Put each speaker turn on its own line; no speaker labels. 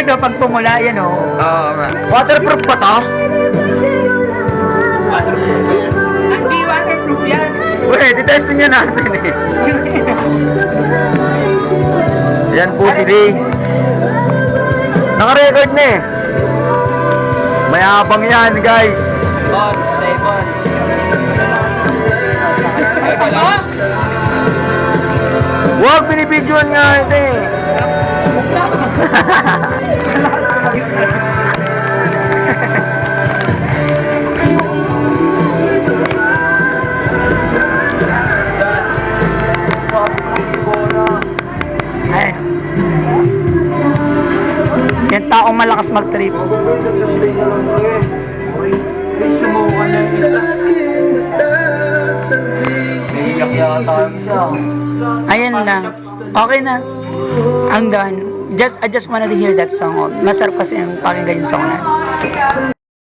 effect o pag pumula, yan o.
Oo, nga.
Waterproof ba to?
Hindi waterproof yan.
Uy, ditesting nyo natin eh. Yan po si Lee. Naka-record na eh. Mayabang yan, guys.
Boss, say boss. Ay, wala?
Huwag binibidyoan nga ito eh. Ay. Yan taong malakas mag-trip.
Naiyak yata ang isa.
Ayan lang. Okay na. I'm done. I just wanted to hear that song. Masarap kasi yung pakinggan yung song na yun.